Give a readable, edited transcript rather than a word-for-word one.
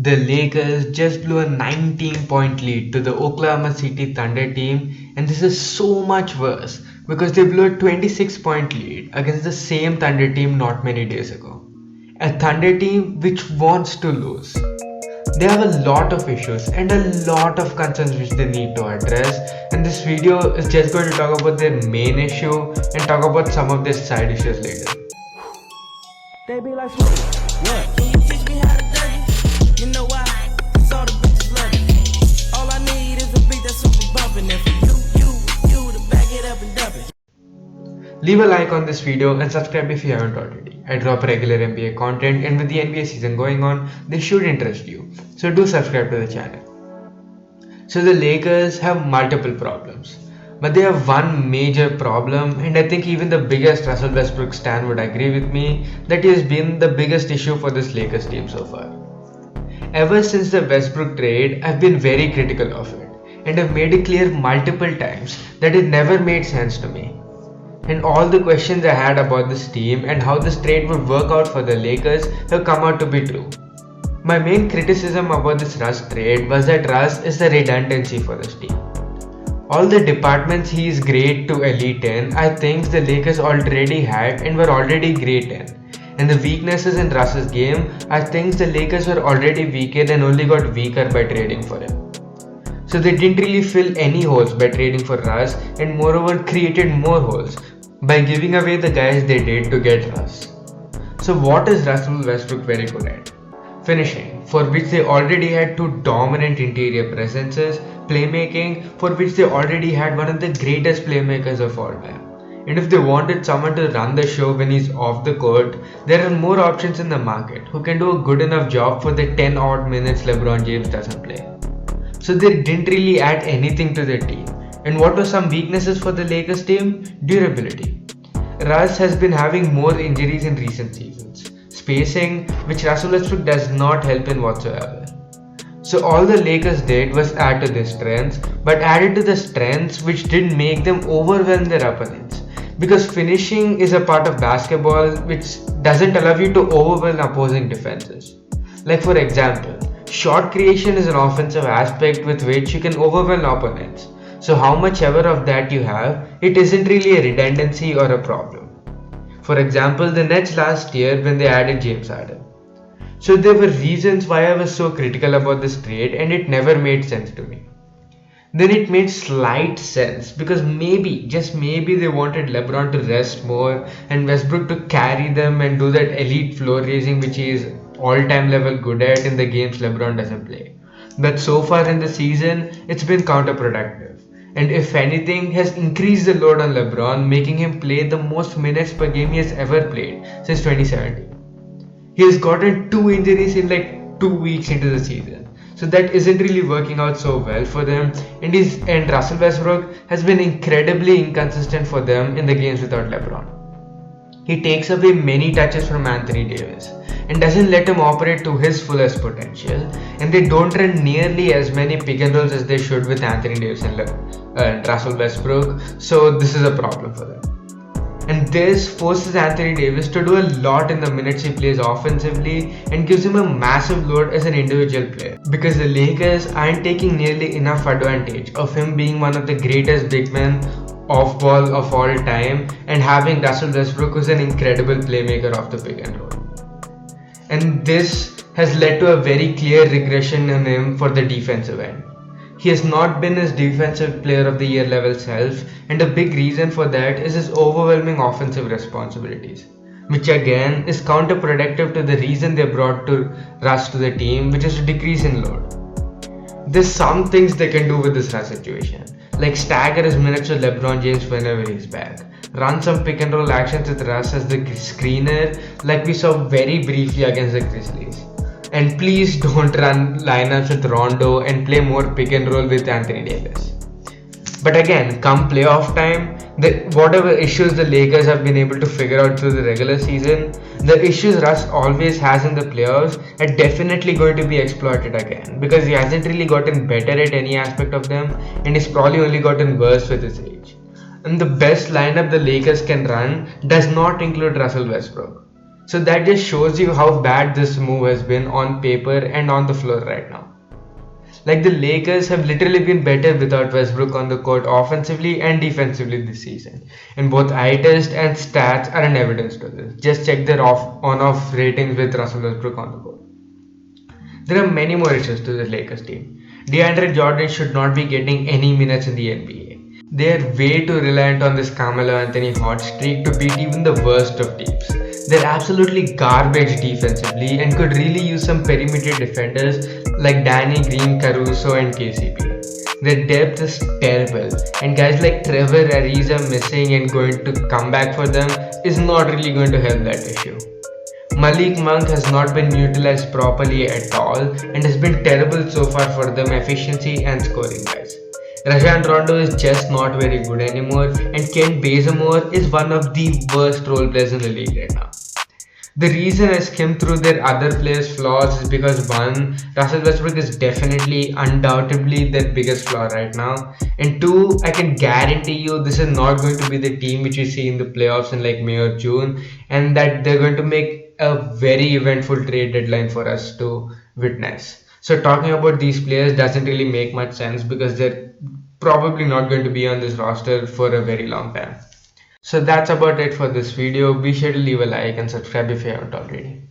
The Lakers just blew a 19-point lead to the Oklahoma City Thunder team, and this is so much worse because they blew a 26-point lead against the same Thunder team not many days ago. A Thunder team which wants to lose. They have a lot of issues and a lot of concerns which they need to address, and this video is just going to talk about their main issue and talk about some of their side issues later. They be like, yeah. Can you teach me how to dirty? You know why? Cause all the bitches love it. All I need is a beat that's super bumpin'. And for you to back it up and dump it. Leave a like on this video and subscribe if you haven't already. I drop regular NBA content, and with the NBA season going on, this should interest you. So do subscribe to the channel. So the Lakers have multiple problems, but they have one major problem, and I think even the biggest Russell Westbrook stan would agree with me that he has been the biggest issue for this Lakers team so far. Ever since the Westbrook trade, I've been very critical of it, and I've made it clear multiple times that it never made sense to me. And all the questions I had about this team and how this trade would work out for the Lakers have come out to be true. My main criticism about this Russ trade was that Russ is the redundancy for this team. All the departments he is great to elite in are things the Lakers already had and were already great in. And the weaknesses in Russ's game are things the Lakers were already weak in and only got weaker by trading for him. So they didn't really fill any holes by trading for Russ, and moreover created more holes by giving away the guys they did to get Russ. So what is Russell Westbrook very good at? Finishing, for which they already had two dominant interior presences, playmaking, for which they already had one of the greatest playmakers of all time. And if they wanted someone to run the show when he's off the court, there are more options in the market who can do a good enough job for the 10 odd minutes LeBron James doesn't play. So they didn't really add anything to their team. And what were some weaknesses for the Lakers team? Durability. Russ has been having more injuries in recent seasons. Spacing, which Russell Westbrook does not help in whatsoever. So all the Lakers did was add to their strengths, but added to the strengths which didn't make them overwhelm their opponents. Because finishing is a part of basketball which doesn't allow you to overwhelm opposing defenses. Like for example, shot creation is an offensive aspect with which you can overwhelm opponents. So how much ever of that you have, it isn't really a redundancy or a problem. For example, the Nets last year when they added James Harden. So there were reasons why I was so critical about this trade, and it never made sense to me. Then it made slight sense because maybe, just maybe, they wanted LeBron to rest more and Westbrook to carry them and do that elite floor raising which he is all-time level good at in the games LeBron doesn't play. But so far in the season, it's been counterproductive. And if anything, has increased the load on LeBron, making him play the most minutes per game he has ever played since 2017. He has gotten 2 injuries in like 2 weeks into the season. So that isn't really working out so well for them, and Russell Westbrook has been incredibly inconsistent for them in the games without LeBron. He takes away many touches from Anthony Davis and doesn't let him operate to his fullest potential, and they don't run nearly as many pick and rolls as they should with Anthony Davis and Russell Westbrook, so this is a problem for them. And this forces Anthony Davis to do a lot in the minutes he plays offensively and gives him a massive load as an individual player, because the Lakers aren't taking nearly enough advantage of him being one of the greatest big men off ball of all time and having Russell Westbrook who's an incredible playmaker off the pick and roll. And this has led to a very clear regression in him for the defensive end. He has not been his defensive player of the year level self, and a big reason for that is his overwhelming offensive responsibilities, which again is counterproductive to the reason they brought to Russ to the team, which is to decrease in load. There's some things they can do with this Russ situation, like stagger his minutes with LeBron James whenever he's back, run some pick and roll actions with Russ as the screener like we saw very briefly against the Grizzlies. And please don't run lineups with Rondo and play more pick and roll with Anthony Davis. But again, come playoff time, whatever issues the Lakers have been able to figure out through the regular season, the issues Russ always has in the playoffs are definitely going to be exploited again, because he hasn't really gotten better at any aspect of them, and he's probably only gotten worse with his age. And the best lineup the Lakers can run does not include Russell Westbrook. So that just shows you how bad this move has been on paper and on the floor right now. Like the Lakers have literally been better without Westbrook on the court offensively and defensively this season. And both eye test and stats are an evidence to this. Just check their on-off ratings with Russell Westbrook on the court. There are many more issues to the Lakers team. DeAndre Jordan should not be getting any minutes in the NBA. They are way too reliant on this Carmelo Anthony hot streak to beat even the worst of teams. They're absolutely garbage defensively and could really use some perimeter defenders like Danny Green, Caruso, and KCP. Their depth is terrible, and guys like Trevor Ariza missing and going to come back for them is not really going to help that issue. Malik Monk has not been utilized properly at all and has been terrible so far for them efficiency and scoring guys. Rajon Rondo is just not very good anymore, and Kent Bazemore is one of the worst role players in the league right now. The reason I skimmed through their other players' flaws is because one, Russell Westbrook is definitely, undoubtedly their biggest flaw right now, and two, I can guarantee you this is not going to be the team which we see in the playoffs in like May or June, and that they're going to make a very eventful trade deadline for us to witness. So talking about these players doesn't really make much sense because they're probably not going to be on this roster for a very long time. So that's about it for this video. Be sure to leave a like and subscribe if you haven't already.